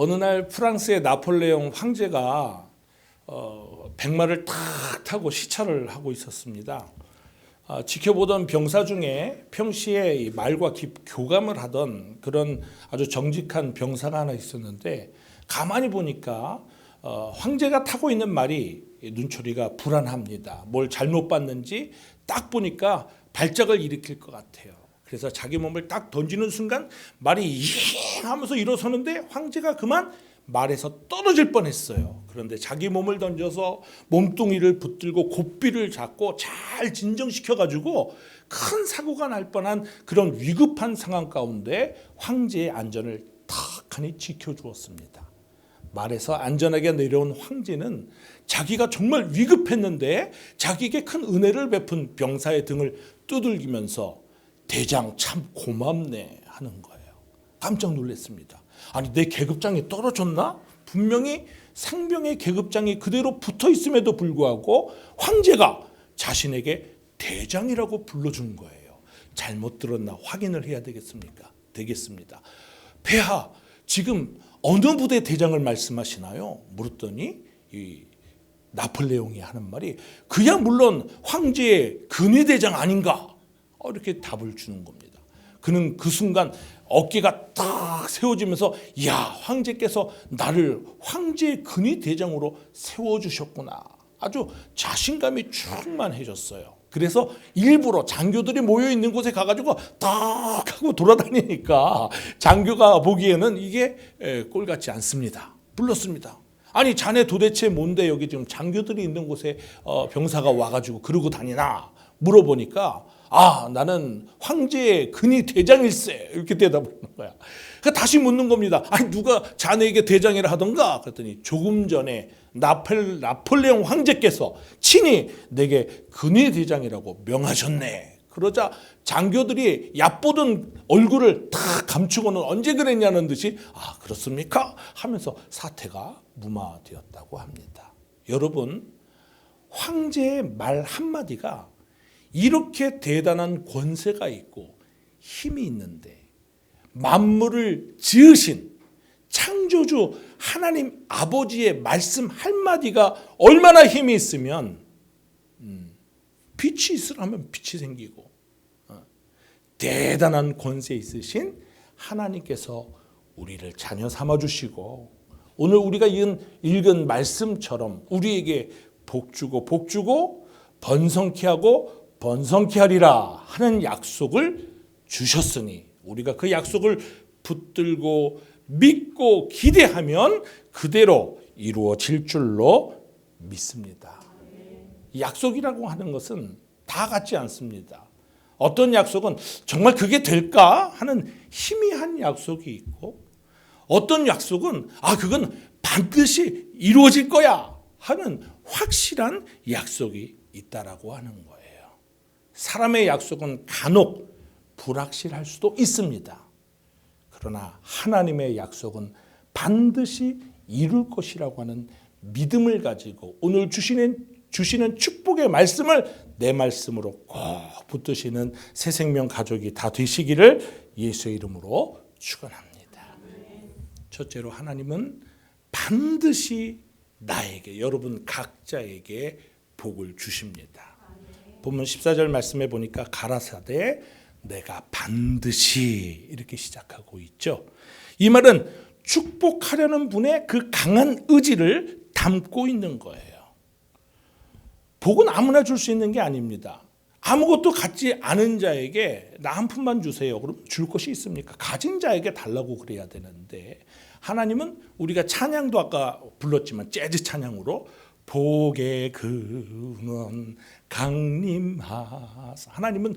어느 날 프랑스의 나폴레옹 황제가 백마를 탁 타고 시찰을 하고 있었습니다. 지켜보던 병사 중에 평시에 이 말과 교감을 하던 그런 아주 정직한 병사가 하나 있었는데, 가만히 보니까 황제가 타고 있는 말이 눈초리가 불안합니다. 뭘 잘못 봤는지 딱 보니까 발작을 일으킬 것 같아요. 그래서 자기 몸을 딱 던지는 순간 말이 잉 하면서 일어서는데 황제가 그만 말에서 떨어질 뻔했어요. 그런데 자기 몸을 던져서 몸뚱이를 붙들고 고삐를 잡고 잘 진정시켜가지고 큰 사고가 날 뻔한 그런 위급한 상황 가운데 황제의 안전을 탁하니 지켜주었습니다. 말에서 안전하게 내려온 황제는 자기가 정말 위급했는데 자기에게 큰 은혜를 베푼 병사의 등을 두들기면서 대장 참 고맙네 하는 거예요. 깜짝 놀랐습니다. 아니, 내 계급장이 떨어졌나? 분명히 상병의 계급장이 그대로 붙어 있음에도 불구하고 황제가 자신에게 대장이라고 불러준 거예요. 잘못 들었나 확인을 해야 되겠습니다. 폐하, 지금 어느 부대 대장을 말씀하시나요? 물었더니 이 나폴레옹이 하는 말이 그야 물론 황제의 근위대장 아닌가? 이렇게 답을 주는 겁니다. 그는 그 순간 어깨가 딱 세워지면서, 야, 황제께서 나를 황제의 근위대장으로 세워주셨구나. 아주 자신감이 충만해졌어요. 그래서 일부러 장교들이 모여있는 곳에 가가지고 딱 하고 돌아다니니까 장교가 보기에는 이게 꼴같지 않습니다. 불렀습니다. 아니, 자네 도대체 뭔데 여기 지금 장교들이 있는 곳에 병사가 와가지고 그러고 다니나 물어보니까, 나는 황제의 근위 대장일세, 이렇게 대답을 하는 거야. 그러니까 다시 묻는 겁니다. 아니, 누가 자네에게 대장이라 하던가? 그랬더니 조금 전에 나폴레옹 황제께서 친히 내게 근위 대장이라고 명하셨네. 그러자 장교들이 얕보던 얼굴을 다 감추고는 언제 그랬냐는 듯이 그렇습니까? 하면서 사태가 무마되었다고 합니다. 여러분, 황제의 말 한마디가 이렇게 대단한 권세가 있고 힘이 있는데, 만물을 지으신 창조주 하나님 아버지의 말씀 한마디가 얼마나 힘이 있으면 빛이 있으라면 빛이 생기고, 대단한 권세 있으신 하나님께서 우리를 자녀 삼아주시고, 오늘 우리가 읽은 말씀처럼 우리에게 복주고 번성케 하고 번성케 하리라 하는 약속을 주셨으니, 우리가 그 약속을 붙들고 믿고 기대하면 그대로 이루어질 줄로 믿습니다. 약속이라고 하는 것은 다 같지 않습니다. 어떤 약속은 정말 그게 될까 하는 희미한 약속이 있고, 어떤 약속은 그건 반드시 이루어질 거야 하는 확실한 약속이 있다라고 하는 거예요. 사람의 약속은 간혹 불확실할 수도 있습니다. 그러나 하나님의 약속은 반드시 이룰 것이라고 하는 믿음을 가지고 오늘 주시는 축복의 말씀을 내 말씀으로 꼭 붙드시는 새생명 가족이 다 되시기를 예수의 이름으로 축원합니다. 첫째로, 하나님은 반드시 나에게, 여러분 각자에게 복을 주십니다. 본문 14절 말씀에 보니까 가라사대 내가 반드시 이렇게 시작하고 있죠. 이 말은 축복하려는 분의 그 강한 의지를 담고 있는 거예요. 복은 아무나 줄 수 있는 게 아닙니다. 아무것도 갖지 않은 자에게 나 한 푼만 주세요. 그럼 줄 것이 있습니까? 가진 자에게 달라고 그래야 되는데, 하나님은 우리가 찬양도 아까 불렀지만 재즈 찬양으로 복의 근원 강림하사, 하나님은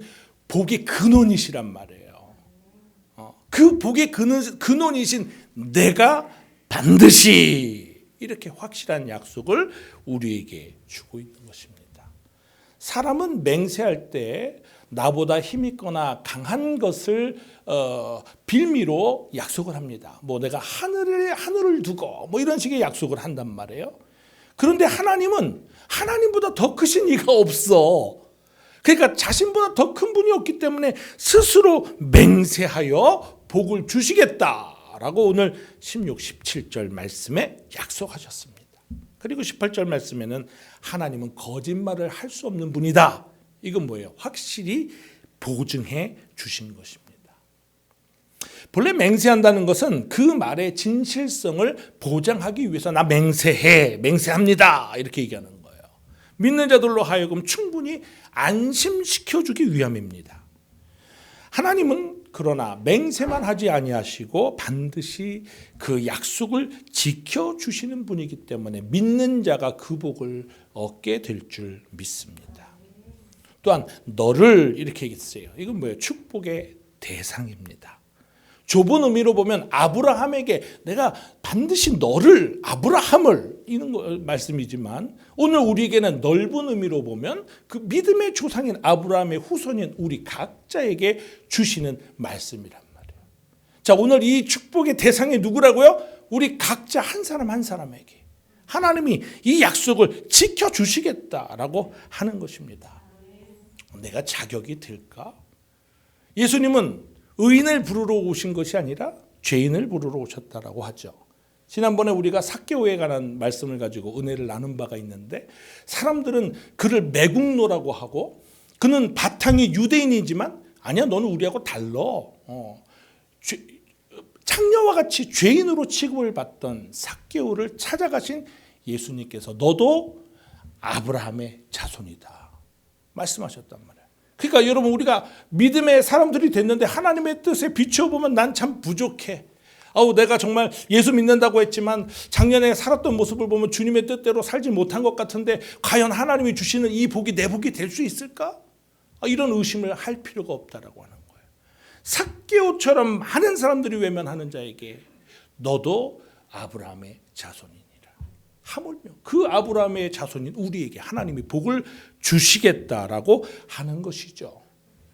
복의 근원이시란 말이에요. 그 복의 근원이신 내가 반드시 이렇게 확실한 약속을 우리에게 주고 있는 것입니다. 사람은 맹세할 때 나보다 힘있거나 강한 것을 빌미로 약속을 합니다. 내가 하늘을 두고 이런 식의 약속을 한단 말이에요. 그런데 하나님은 하나님보다 더 크신 이가 없어. 그러니까 자신보다 더 큰 분이 없기 때문에 스스로 맹세하여 복을 주시겠다 주시겠다라고 오늘 16, 17절 말씀에 약속하셨습니다. 그리고 18절 말씀에는 하나님은 거짓말을 할 수 없는 분이다. 이건 뭐예요? 확실히 보증해 주신 것입니다. 본래 맹세한다는 것은 그 말의 진실성을 보장하기 위해서 나 맹세합니다 이렇게 얘기하는 거예요. 믿는 자들로 하여금 충분히 안심시켜주기 위함입니다. 하나님은 그러나 맹세만 하지 아니하시고 반드시 그 약속을 지켜주시는 분이기 때문에 믿는 자가 그 복을 얻게 될 줄 믿습니다. 또한 너를 이렇게 얘기했어요. 이건 뭐예요? 축복의 대상입니다. 좁은 의미로 보면 아브라함에게 내가 반드시 너를, 아브라함을 이런 거 말씀이지만 오늘 우리에게는 넓은 의미로 보면 그 믿음의 조상인 아브라함의 후손인 우리 각자에게 주시는 말씀이란 말이에요. 자, 오늘 이 축복의 대상이 누구라고요? 우리 각자 한 사람 한 사람에게 하나님이 이 약속을 지켜주시겠다라고 하는 것입니다. 내가 자격이 될까? 예수님은 의인을 부르러 오신 것이 아니라 죄인을 부르러 오셨다라고 하죠. 지난번에 우리가 삭개오에 관한 말씀을 가지고 은혜를 나눈 바가 있는데 사람들은 그를 매국노라고 하고 그는 바탕이 유대인이지만 아니야 너는 우리하고 달라. 창녀와 같이 죄인으로 취급을 받던 삭개오를 찾아가신 예수님께서 너도 아브라함의 자손이다 말씀하셨단 말이에요. 그러니까 여러분 우리가 믿음의 사람들이 됐는데 하나님의 뜻에 비춰보면 난 참 부족해. 내가 정말 예수 믿는다고 했지만 작년에 살았던 모습을 보면 주님의 뜻대로 살지 못한 것 같은데 과연 하나님이 주시는 이 복이 내 복이 될 수 있을까? 이런 의심을 할 필요가 없다라고 하는 거예요. 삭개오처럼 많은 사람들이 외면하는 자에게 너도 아브라함의 자손이니라. 하물며 그 아브라함의 자손인 우리에게 하나님이 복을 주시겠다라고 하는 것이죠.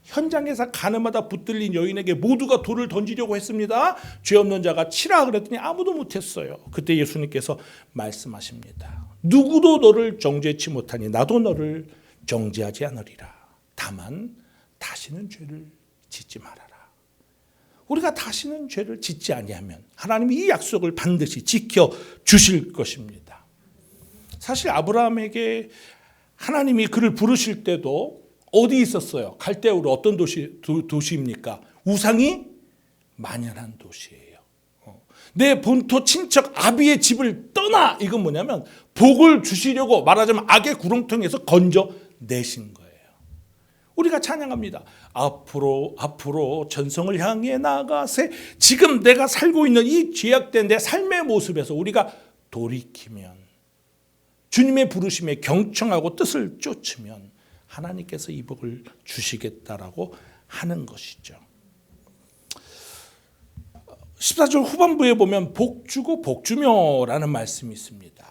현장에서 가늠하다 붙들린 여인에게 모두가 돌을 던지려고 했습니다. 죄 없는 자가 치라 그랬더니 아무도 못했어요. 그때 예수님께서 말씀하십니다. 누구도 너를 정죄치 못하니 나도 너를 정죄하지 않으리라. 다만 다시는 죄를 짓지 말아라. 우리가 다시는 죄를 짓지 아니하면 하나님이 이 약속을 반드시 지켜주실 것입니다. 사실 아브라함에게 하나님이 그를 부르실 때도 어디 있었어요? 갈대우르 어떤 도시입니까? 우상이 만연한 도시예요. 내 본토 친척 아비의 집을 떠나. 이건 뭐냐면 복을 주시려고 말하자면 악의 구렁텅이에서 건져내신 거예요. 우리가 찬양합니다. 앞으로 전성을 향해 나아가세. 지금 내가 살고 있는 이 죄악된 내 삶의 모습에서 우리가 돌이키면 주님의 부르심에 경청하고 뜻을 쫓으면 하나님께서 이 복을 주시겠다라고 하는 것이죠. 14절 후반부에 보면 복주고 복주며라는 말씀이 있습니다.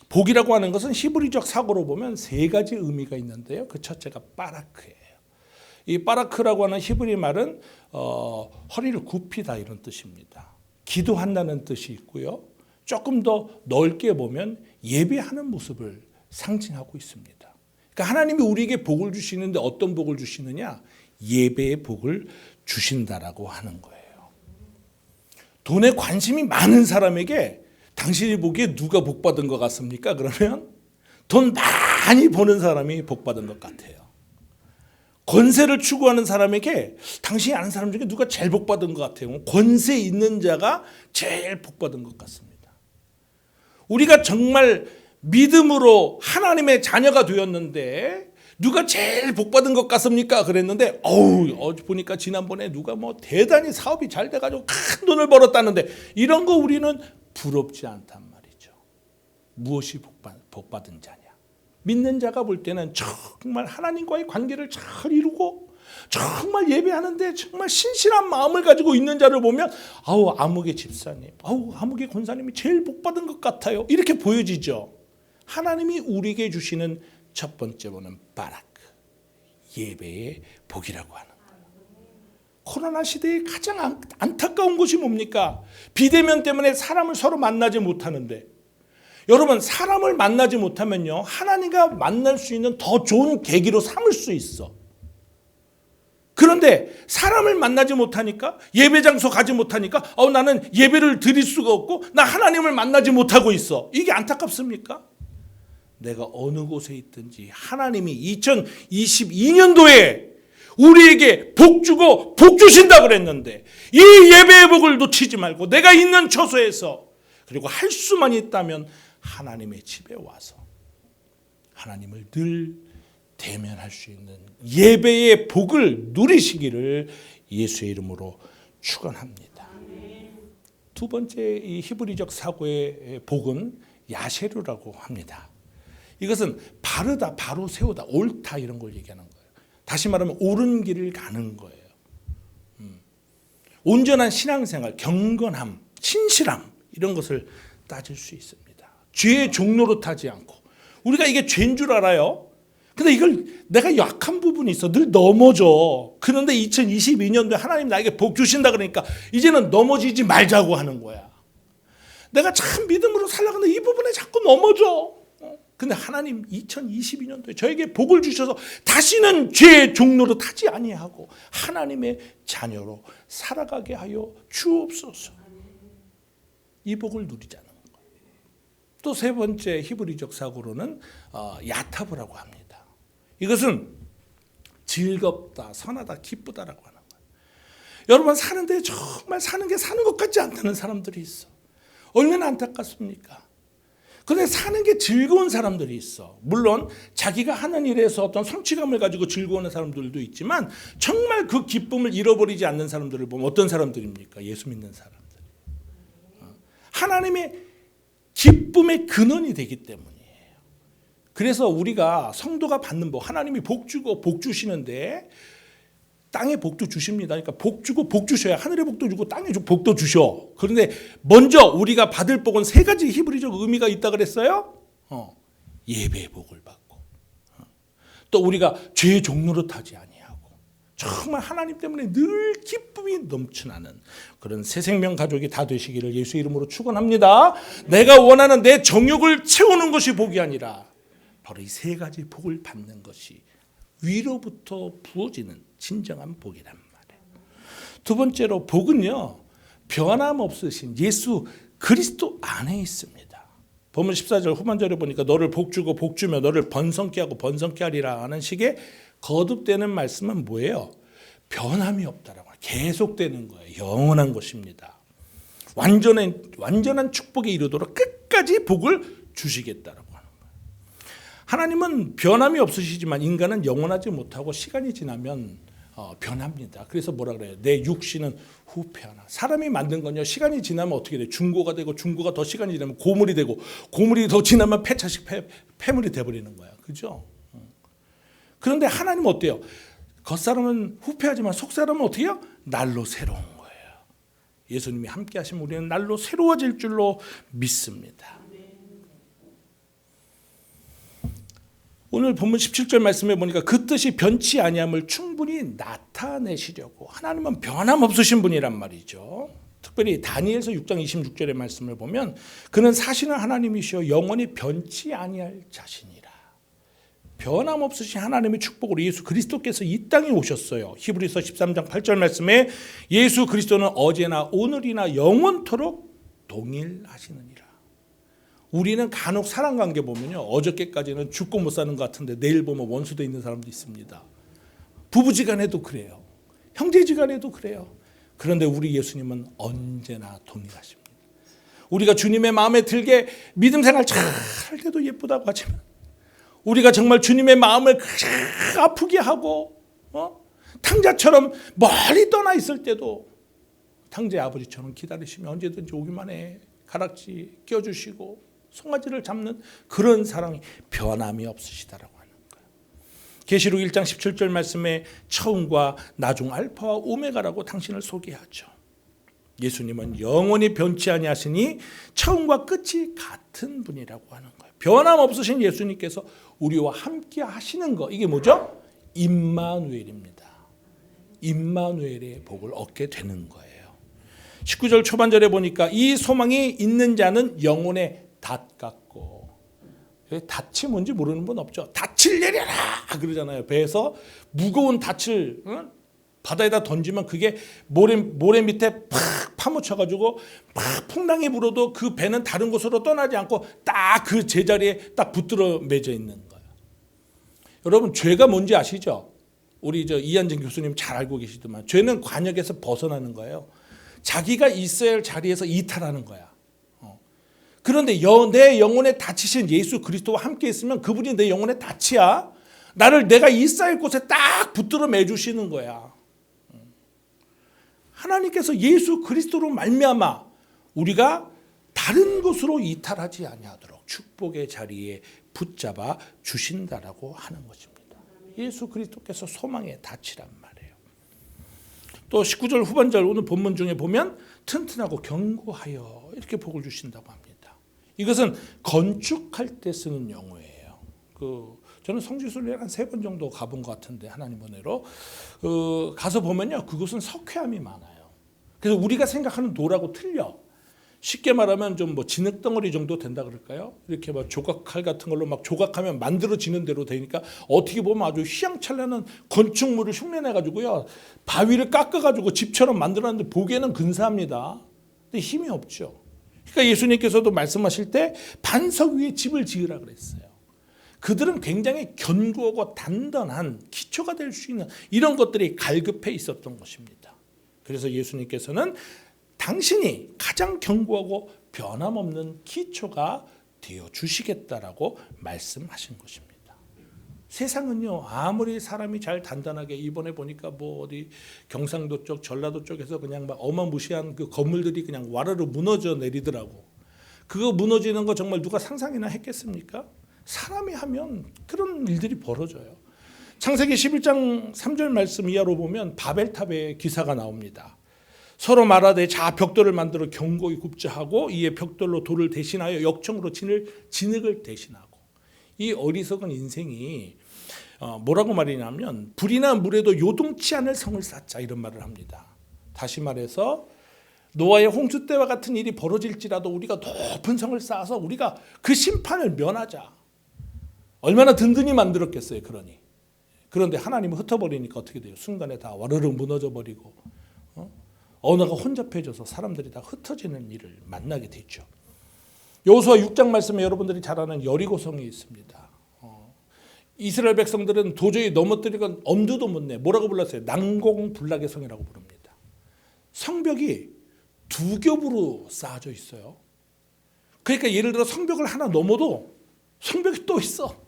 복이라고 하는 것은 히브리적 사고로 보면 세 가지 의미가 있는데요. 그 첫째가 바라크예요. 이 바라크라고 하는 히브리 말은 허리를 굽히다 이런 뜻입니다. 기도한다는 뜻이 있고요. 조금 더 넓게 보면 예배하는 모습을 상징하고 있습니다. 그러니까 하나님이 우리에게 복을 주시는데 어떤 복을 주시느냐? 예배의 복을 주신다라고 하는 거예요. 돈에 관심이 많은 사람에게 당신이 보기에 누가 복 받은 것 같습니까? 그러면 돈 많이 버는 사람이 복 받은 것 같아요. 권세를 추구하는 사람에게 당신이 아는 사람 중에 누가 제일 복 받은 것 같아요. 권세 있는 자가 제일 복 받은 것 같습니다. 우리가 정말 믿음으로 하나님의 자녀가 되었는데 누가 제일 복 받은 것 같습니까? 그랬는데 보니까 지난번에 누가 대단히 사업이 잘 돼가지고 큰 돈을 벌었다는데 이런 거 우리는 부럽지 않단 말이죠. 무엇이 복 받은 자냐? 믿는 자가 볼 때는 정말 하나님과의 관계를 잘 이루고 정말 예배하는데 정말 신실한 마음을 가지고 있는 자를 보면 아무개 집사님, 아무개 권사님이 제일 복 받은 것 같아요. 이렇게 보여지죠. 하나님이 우리에게 주시는 첫 번째 보는 바라크, 예배의 복이라고 하는 거예요. 코로나 시대에 가장 안타까운 것이 뭡니까? 비대면 때문에 사람을 서로 만나지 못하는데 여러분 사람을 만나지 못하면요, 하나님과 만날 수 있는 더 좋은 계기로 삼을 수 있어. 그런데 사람을 만나지 못하니까, 예배 장소 가지 못하니까 나는 예배를 드릴 수가 없고 나 하나님을 만나지 못하고 있어. 이게 안타깝습니까? 내가 어느 곳에 있든지 하나님이 2022년도에 우리에게 복 주고 복 주신다 그랬는데 이 예배의 복을 놓치지 말고 내가 있는 처소에서, 그리고 할 수만 있다면 하나님의 집에 와서 하나님을 늘 대면할 수 있는 예배의 복을 누리시기를 예수의 이름으로 축원합니다. 두 번째 이 히브리적 사고의 복은 야셰르라고 합니다. 이것은 바르다, 바로 세우다, 옳다 이런 걸 얘기하는 거예요. 다시 말하면 옳은 길을 가는 거예요. 온전한 신앙생활, 경건함, 신실함 이런 것을 따질 수 있습니다. 죄의 종로로 타지 않고, 우리가 이게 죄인 줄 알아요. 근데 이걸 내가 약한 부분이 있어. 늘 넘어져. 그런데 2022년도에 하나님 나에게 복 주신다 그러니까 이제는 넘어지지 말자고 하는 거야. 내가 참 믿음으로 살아가는데 이 부분에 자꾸 넘어져. 근데 하나님 2022년도에 저에게 복을 주셔서 다시는 죄의 종로로 타지 아니하고 하나님의 자녀로 살아가게 하여 주옵소서. 이 복을 누리자는 거예요. 또 세 번째 히브리적 사고로는 야타브라고 합니다. 이것은 즐겁다, 선하다, 기쁘다라고 하는 거예요. 여러분, 사는데 정말 사는 게 사는 것 같지 않다는 사람들이 있어. 얼마나 안타깝습니까? 그런데 사는 게 즐거운 사람들이 있어. 물론 자기가 하는 일에서 어떤 성취감을 가지고 즐거워하는 사람들도 있지만 정말 그 기쁨을 잃어버리지 않는 사람들을 보면 어떤 사람들입니까? 예수 믿는 사람들. 하나님의 기쁨의 근원이 되기 때문이에요. 그래서 우리가 성도가 받는 복, 하나님이 복 주고 복 주시는데 땅에 복도 주십니다. 그러니까 복 주고 복 주셔야 하늘의 복도 주고 땅에 복도 주셔. 그런데 먼저 우리가 받을 복은 세 가지 히브리적 의미가 있다 그랬어요. 예배의 복을 받고, 또 우리가 죄의 종로로 타지 아니하고 정말 하나님 때문에 늘 기쁨이 넘쳐나는 그런 새 생명 가족이 다 되시기를 예수 이름으로 축원합니다. 내가 원하는 내 정욕을 채우는 것이 복이 아니라 바로 이 세 가지 복을 받는 것이 위로부터 부어지는 진정한 복이란 말이에요. 두 번째로 복은요, 변함없으신 예수 그리스도 안에 있습니다. 본문 14절 후반절에 보니까 너를 복주고 복주며 너를 번성케 하고 번성케 하리라 하는 식의 거듭되는 말씀은 뭐예요? 변함이 없다라고, 계속되는 거예요. 영원한 것입니다. 완전한 축복에 이르도록 끝까지 복을 주시겠다라고 하는 거예요. 하나님은 변함이 없으시지만 인간은 영원하지 못하고 시간이 지나면 변합니다. 그래서 뭐라 그래요? 내 육신은 후패하나. 사람이 만든 건요, 시간이 지나면 어떻게 돼요? 중고가 되고, 중고가 더 시간이 지나면 고물이 되고, 고물이 더 지나면 폐차식 폐물이 돼버리는 거야. 그죠? 그런데 하나님은 어때요? 겉사람은 후패하지만 속사람은 어떻게 해요? 날로 새로운 거예요. 예수님이 함께 하시면 우리는 날로 새로워질 줄로 믿습니다. 오늘 본문 17절 말씀에 보니까 그 뜻이 변치 아니함을 충분히 나타내시려고, 하나님은 변함없으신 분이란 말이죠. 특별히 다니엘서 6장 26절의 말씀을 보면 그는 사실은 하나님이시여 영원히 변치 아니할 자신이라. 변함없으신 하나님의 축복으로 예수 그리스도께서 이 땅에 오셨어요. 히브리서 13장 8절 말씀에 예수 그리스도는 어제나 오늘이나 영원토록 동일하시느니라. 우리는 간혹 사랑관계 보면요, 어저께까지는 죽고 못 사는 것 같은데 내일 보면 원수돼 있는 사람도 있습니다. 부부지간에도 그래요. 형제지간에도 그래요. 그런데 우리 예수님은 언제나 동일하십니다. 우리가 주님의 마음에 들게 믿음 생활 잘 할 때도 예쁘다고 하지만, 우리가 정말 주님의 마음을 아프게 하고 탕자처럼 멀리 떠나 있을 때도 탕자의 아버지처럼 기다리시며 언제든지 오기만 해 가락지 껴주시고 송아지를 잡는 그런 사랑이 변함이 없으시다라고 하는 거예요. 계시록 1장 17절 말씀에 처음과 나중 알파와 오메가라고 당신을 소개하죠. 예수님은 영원히 변치 아니하시니 처음과 끝이 같은 분이라고 하는 거예요. 변함없으신 예수님께서 우리와 함께 하시는 거, 이게 뭐죠? 임마누엘입니다. 임마누엘의 복을 얻게 되는 거예요. 19절 초반절에 보니까 이 소망이 있는 자는 영혼의 닷 같고, 닷이 뭔지 모르는 분 없죠? 닻을 내려라 그러잖아요. 배에서 무거운 닻을 바다에다 던지면 그게 모래 밑에 팍 파묻혀가지고 팍 풍랑이 불어도 그 배는 다른 곳으로 떠나지 않고 딱 그 제자리에 딱 붙들어 맺어 있는 거예요. 여러분, 죄가 뭔지 아시죠? 우리 이한진 교수님 잘 알고 계시더만, 죄는 관역에서 벗어나는 거예요. 자기가 있어야 할 자리에서 이탈하는 거야. 그런데 내 영혼에 닫히신 예수 그리스도와 함께 있으면 그분이 내 영혼의 닫이야. 내가 있어야 할 곳에 딱 붙들어 매주시는 거야. 하나님께서 예수 그리스도로 말미암아 우리가 다른 곳으로 이탈하지 아니하도록 축복의 자리에 붙잡아 주신다라고 하는 것입니다. 예수 그리스도께서 소망의 닻이란 말이에요. 또 19절 후반절 오늘 본문 중에 보면 튼튼하고 견고하여 이렇게 복을 주신다고 합니다. 이것은 건축할 때 쓰는 용어예요. 저는 성지순례를 한 3번 정도 가본 것 같은데, 하나님 은혜로 가서 보면요, 그곳은 석회암이 많아요. 그래서 우리가 생각하는 돌하고 틀려. 쉽게 말하면 좀 진흙덩어리 정도 된다 그럴까요? 이렇게 조각칼 같은 걸로 막 조각하면 만들어지는 대로 되니까 어떻게 보면 아주 휘황찬란한 건축물을 흉내내가지고요, 바위를 깎아가지고 집처럼 만들었는데 보기에는 근사합니다. 근데 힘이 없죠. 그러니까 예수님께서도 말씀하실 때 반석 위에 집을 지으라 그랬어요. 그들은 굉장히 견고하고 단단한 기초가 될 수 있는 이런 것들이 갈급해 있었던 것입니다. 그래서 예수님께서는 당신이 가장 견고하고 변함없는 기초가 되어 주시겠다라고 말씀하신 것입니다. 세상은요, 아무리 사람이 잘 단단하게, 이번에 보니까 어디 경상도 쪽, 전라도 쪽에서 그냥 막 어마무시한 그 건물들이 그냥 와르르 무너져 내리더라고. 그거 무너지는 거 정말 누가 상상이나 했겠습니까? 사람이 하면 그런 일들이 벌어져요. 창세기 11장 3절 말씀 이하로 보면 바벨탑의 기사가 나옵니다. 서로 말하되 자 벽돌을 만들어 견고히 굽자 하고 이에 벽돌로 돌을 대신하여 역청으로 진흙을 대신하고. 이 어리석은 인생이 뭐라고 말이냐면 불이나 물에도 요동치 않을 성을 쌓자, 이런 말을 합니다. 다시 말해서 노아의 홍수 때와 같은 일이 벌어질지라도 우리가 높은 성을 쌓아서 우리가 그 심판을 면하자. 얼마나 든든히 만들었겠어요. 그런데 하나님은 흩어버리니까 어떻게 돼요? 순간에 다 와르르 무너져 버리고 언어가 혼잡해져서 사람들이 다 흩어지는 일을 만나게 되죠. 여호수아 6장 말씀에 여러분들이 잘 아는 여리고성이 있습니다. 이스라엘 백성들은 도저히 넘어뜨리건 엄두도 못 내. 뭐라고 불렀어요? 난공불락의 성이라고 부릅니다. 성벽이 2겹으로 쌓아져 있어요. 그러니까 예를 들어 성벽을 하나 넘어도 성벽이 또 있어.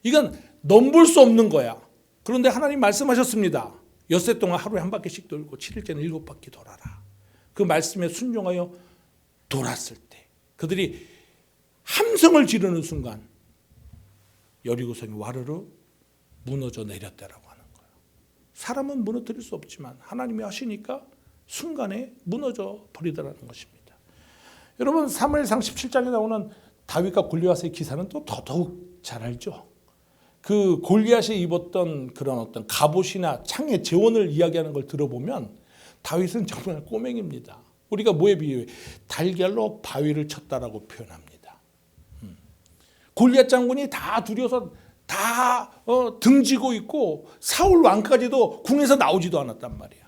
이건 넘볼 수 없는 거야. 그런데 하나님 말씀하셨습니다. 엿새 동안 하루에 한 바퀴씩 돌고 7일째는 7바퀴 돌아라. 그 말씀에 순종하여 돌았을 때 그들이 함성을 지르는 순간 여리고성이 와르르 무너져 내렸다라고 하는 거예요. 사람은 무너뜨릴 수 없지만 하나님이 하시니까 순간에 무너져 버리더라는 것입니다. 여러분, 사무엘상 17장에 나오는 다윗과 골리앗의 기사는 또 더더욱 잘 알죠. 그 골리앗이 입었던 그런 어떤 갑옷이나 창의 재원을 이야기하는 걸 들어보면 다윗은 정말 꼬맹입니다. 우리가 뭐에 비유해? 달걀로 바위를 쳤다라고 표현합니다. 골리앗 장군이 다 두려워서 다 등지고 있고 사울 왕까지도 궁에서 나오지도 않았단 말이야.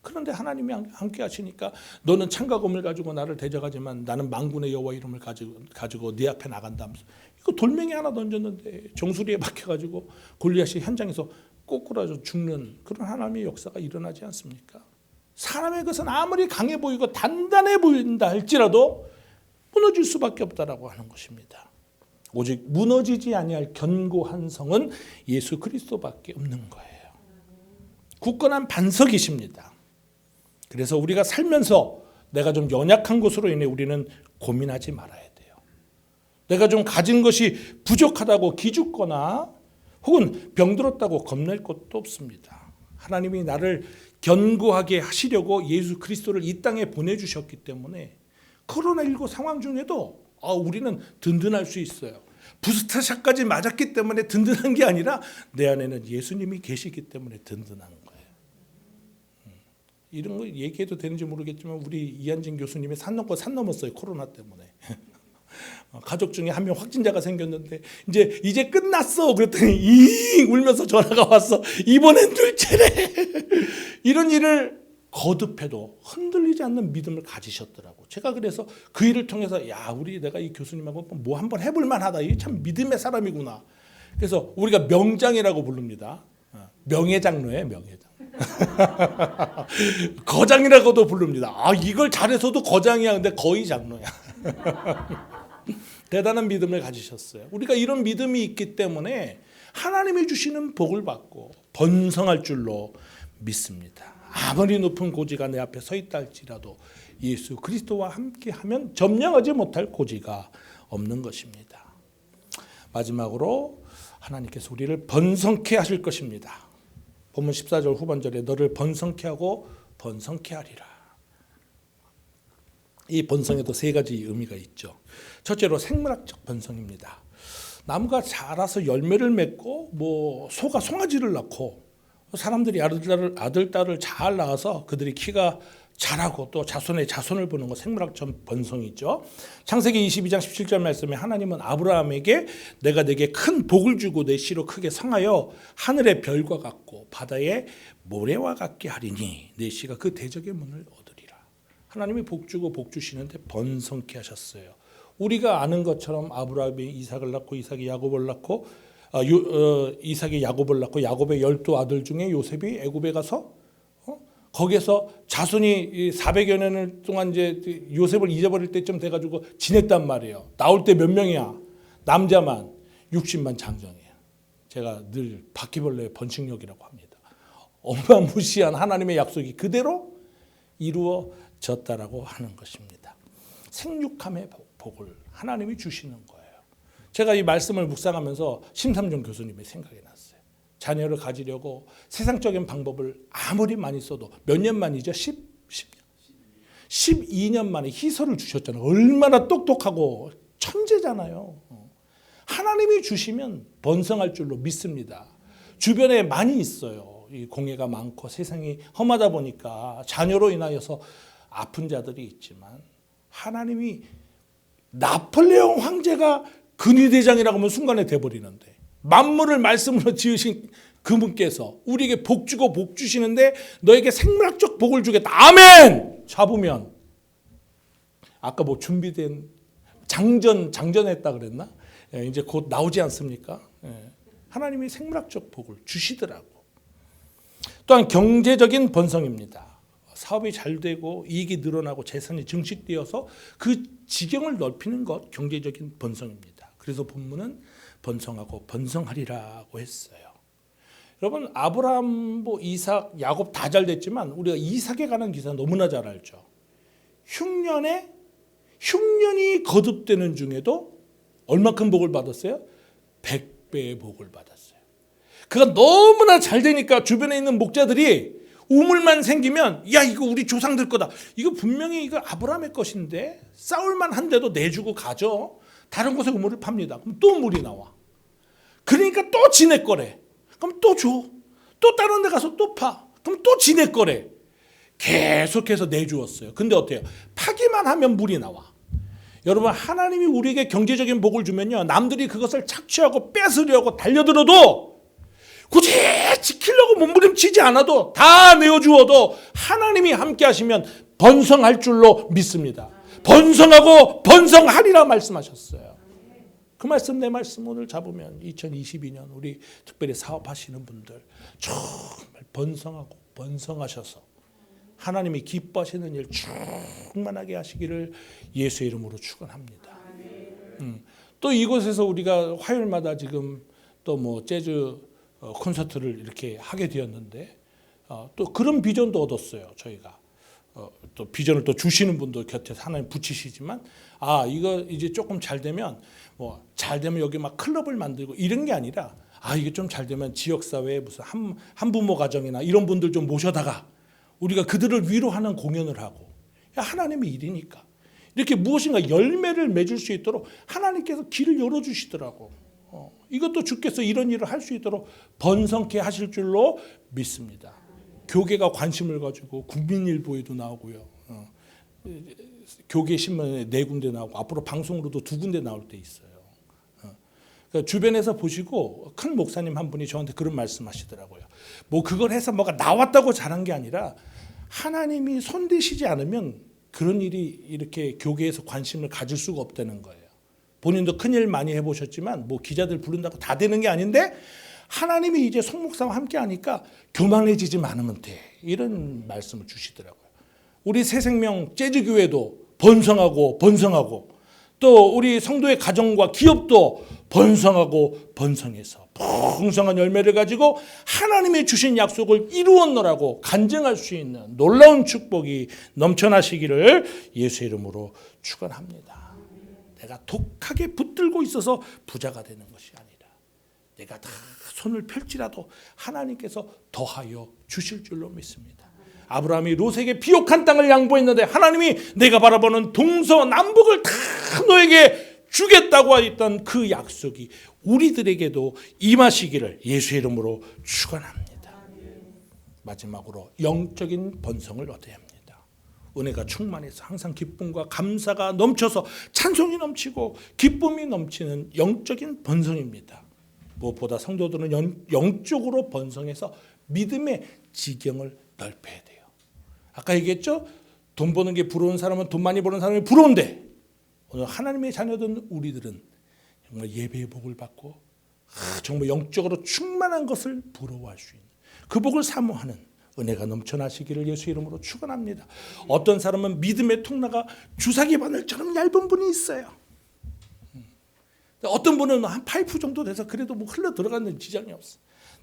그런데 하나님이 함께 하시니까 너는 창과 검을 가지고 나를 대적하지만 나는 만군의 여호와 이름을 가지고 네 앞에 나간다면서 이거 돌멩이 하나 던졌는데 정수리에 박혀가지고 골리앗이 현장에서 꼬꾸라져 죽는 그런 하나님의 역사가 일어나지 않습니까? 사람의 것은 아무리 강해 보이고 단단해 보인다 할지라도 무너질 수밖에 없다라고 하는 것입니다. 오직 무너지지 아니할 견고한 성은 예수 그리스도밖에 없는 거예요. 굳건한 반석이십니다. 그래서 우리가 살면서 내가 좀 연약한 것으로 인해 우리는 고민하지 말아야 돼요. 내가 좀 가진 것이 부족하다고 기죽거나 혹은 병들었다고 겁낼 것도 없습니다. 하나님이 나를 견고하게 하시려고 예수 그리스도를 이 땅에 보내주셨기 때문에 코로나19 상황 중에도 우리는 든든할 수 있어요. 부스터샷까지 맞았기 때문에 든든한 게 아니라 내 안에는 예수님이 계시기 때문에 든든한 거예요. 이런 거 얘기해도 되는지 모르겠지만 우리 이한진 교수님이 산 넘고 산 넘었어요. 코로나 때문에. 가족 중에 한 명 확진자가 생겼는데 이제 끝났어. 그랬더니 잉 울면서 전화가 왔어. 이번엔 둘째래. 이런 일을 거듭해도 흔들리지 않는 믿음을 가지셨더라고. 제가 그래서 그 일을 통해서 야, 내가 이 교수님하고 뭐 한번 해볼 만하다. 이게 참 믿음의 사람이구나. 그래서 우리가 명장이라고 부릅니다. 명예장로예요, 명예장. 거장이라고도 부릅니다. 이걸 잘해서도 거장이야. 근데 거의 장로야. 대단한 믿음을 가지셨어요. 우리가 이런 믿음이 있기 때문에 하나님이 주시는 복을 받고 번성할 줄로 믿습니다. 아무리 높은 고지가 내 앞에 서 있다 할지라도 예수 그리스도와 함께하면 점령하지 못할 고지가 없는 것입니다. 마지막으로 하나님께서 우리를 번성케 하실 것입니다. 본문 14절 후반절에 너를 번성케 하고 번성케 하리라. 이 번성에도 세 가지 의미가 있죠. 첫째로 생물학적 번성입니다. 나무가 자라서 열매를 맺고 소가 송아지를 낳고 사람들이 아들, 딸을 잘 낳아서 그들이 키가 자라고 또 자손의 자손을 보는 거 생물학적 번성이죠. 창세기 22장 17절 말씀에 하나님은 아브라함에게 내가 내게 큰 복을 주고 내 씨로 크게 성하여 하늘의 별과 같고 바다의 모래와 같게 하리니 내 씨가 그 대적의 문을 얻으리라. 하나님이 복 주고 복 주시는데 번성케 하셨어요. 우리가 아는 것처럼 아브라함이 이삭을 낳고 이삭이 야곱을 낳고 이삭이 야곱을 낳고 야곱의 12 아들 중에 요셉이 애굽에 가서 거기에서 자손이 400여 년 동안 이제 요셉을 잊어버릴 때쯤 돼가지고 지냈단 말이에요. 나올 때 몇 명이야? 남자만 60만 장정이에요. 제가 늘 바퀴벌레의 번식력이라고 합니다. 어마무시한 하나님의 약속이 그대로 이루어졌다라고 하는 것입니다. 생육함의 복을 하나님이 주시는 거예요. 제가 이 말씀을 묵상하면서 심삼종 교수님의 생각이 났어요. 자녀를 가지려고 세상적인 방법을 아무리 많이 써도 몇 년 만이죠? 10년. 12년 만에 희설을 주셨잖아요. 얼마나 똑똑하고 천재잖아요. 하나님이 주시면 번성할 줄로 믿습니다. 주변에 많이 있어요. 이 공해가 많고 세상이 험하다 보니까 자녀로 인하여서 아픈 자들이 있지만 하나님이 나폴레옹 황제가 근위대장이라고 하면 순간에 돼버리는데 만물을 말씀으로 지으신 그분께서 우리에게 복 주고 복 주시는데 너에게 생물학적 복을 주겠다. 아멘! 잡으면 아까 준비된 장전했다 그랬나? 이제 곧 나오지 않습니까? 하나님이 생물학적 복을 주시더라고. 또한 경제적인 번성입니다. 사업이 잘 되고 이익이 늘어나고 재산이 증식되어서 그 지경을 넓히는 것 경제적인 번성입니다. 그래서 본문은 번성하고 번성하리라고 했어요. 여러분 아브라함, 이삭, 야곱 다 잘 됐지만 우리가 이삭에 관한 기사 너무나 잘 알죠. 흉년이 거듭되는 중에도 얼마큼 복을 받았어요? 100배의 복을 받았어요. 그가 너무나 잘 되니까 주변에 있는 목자들이 우물만 생기면 야 이거 우리 조상들 거다. 이거 분명히 이거 아브라함의 것인데 싸울만 한데도 내주고 가죠. 다른 곳에 우물을 팝니다. 그럼 또 물이 나와. 그러니까 또 지네 거래. 그럼 또 줘. 또 다른 데 가서 또 파. 그럼 또 지네 거래. 계속해서 내주었어요. 근데 어때요? 파기만 하면 물이 나와. 여러분 하나님이 우리에게 경제적인 복을 주면요. 남들이 그것을 착취하고 뺏으려고 달려들어도 굳이 지키려고 몸부림치지 않아도 다 내어주어도 하나님이 함께 하시면 번성할 줄로 믿습니다. 번성하고 번성하리라 말씀하셨어요. 그 말씀 내 말씀 오늘 잡으면 2022년 우리 특별히 사업하시는 분들 정말 번성하고 번성하셔서 하나님이 기뻐하시는 일 충만하게 하시기를 예수의 이름으로 축원합니다. 또 이곳에서 우리가 화요일마다 지금 또 재즈 콘서트를 이렇게 하게 되었는데 또 그런 비전도 얻었어요. 저희가 또 비전을 또 주시는 분도 곁에서 하나님 붙이시지만 이거 이제 조금 잘 되면 잘 되면 여기 막 클럽을 만들고 이런 게 아니라 이게 좀 잘 되면 지역사회에 무슨 한부모 가정이나 이런 분들 좀 모셔다가 우리가 그들을 위로하는 공연을 하고 하나님의 일이니까 이렇게 무엇인가 열매를 맺을 수 있도록 하나님께서 길을 열어주시더라고. 이것도 주께서 이런 일을 할 수 있도록 번성케 하실 줄로 믿습니다. 교계가 관심을 가지고 국민일보에도 나오고요. 교계 신문에 4군데 나오고 앞으로 방송으로도 2군데 나올 때 있어요. 그러니까 주변에서 보시고 큰 목사님 한 분이 저한테 그런 말씀하시더라고요. 뭐 그걸 해서 뭐가 나왔다고 잘한 게 아니라 하나님이 손대시지 않으면 그런 일이 이렇게 교계에서 관심을 가질 수가 없다는 거예요. 본인도 큰일 많이 해보셨지만 뭐 기자들 부른다고 다 되는 게 아닌데 하나님이 이제 송 목사와 함께 하니까 교만해지지 않으면 돼. 이런 말씀을 주시더라고요. 우리 새생명 재즈교회도 번성하고 또 우리 성도의 가정과 기업도 번성하고 번성해서 풍성한 열매를 가지고 하나님이 주신 약속을 이루었노라고 간증할 수 있는 놀라운 축복이 넘쳐나시기를 예수의 이름으로 축원합니다. 내가 독하게 붙들고 있어서 부자가 되는 것이 아니라 내가 다 손을 펼지라도 하나님께서 더하여 주실 줄로 믿습니다. 아브라함이 롯에게 비옥한 땅을 양보했는데 하나님이 내가 바라보는 동서남북을 다 너에게 주겠다고 했던 그 약속이 우리들에게도 임하시기를 예수의 이름으로 축원합니다. 마지막으로 영적인 번성을 얻어야 합니다. 은혜가 충만해서 항상 기쁨과 감사가 넘쳐서 찬송이 넘치고 기쁨이 넘치는 영적인 번성입니다. 무엇보다 성도들은 영적으로 번성해서 믿음의 지경을 넓혀야 돼요. 아까 얘기했죠? 돈 버는 게 부러운 사람은 돈 많이 버는 사람이 부러운데 오늘 하나님의 자녀된 우리들은 정말 예배의 복을 받고 정말 영적으로 충만한 것을 부러워할 수 있는 그 복을 사모하는 은혜가 넘쳐나시기를 예수 이름으로 축원합니다. 어떤 사람은 믿음의 통로가 주사기 바늘처럼 얇은 분이 있어요. 어떤 분은 한 파이프 정도 돼서 그래도 뭐 흘러 들어가는 지장이 없어.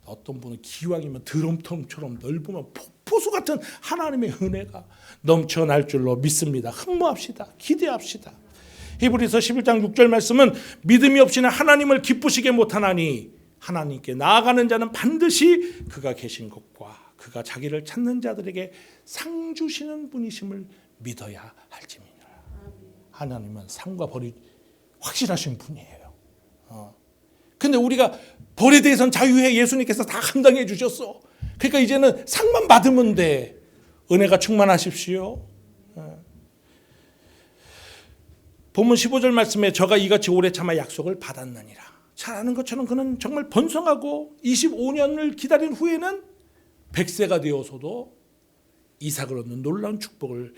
어떤 분은 기왕이면 드럼통처럼 넓으면 폭포수 같은 하나님의 은혜가 넘쳐날 줄로 믿습니다. 흠모합시다. 기대합시다. 히브리서 11장 6절 말씀은 믿음이 없이는 하나님을 기쁘시게 못하나니 하나님께 나아가는 자는 반드시 그가 계신 것과 그가 자기를 찾는 자들에게 상 주시는 분이심을 믿어야 할지니라. 하나님은 상과 벌이 확실하신 분이에요. 근데 우리가 벌에 대해서는 자유해. 예수님께서 다 감당해 주셨어. 그러니까 이제는 상만 받으면 돼. 은혜가 충만하십시오. 본문 15절 말씀에 저가 이같이 오래 참아 약속을 받았느니라. 잘 아는 것처럼 그는 정말 번성하고 25년을 기다린 후에는 100세가 되어서도 이삭을 얻는 놀라운 축복을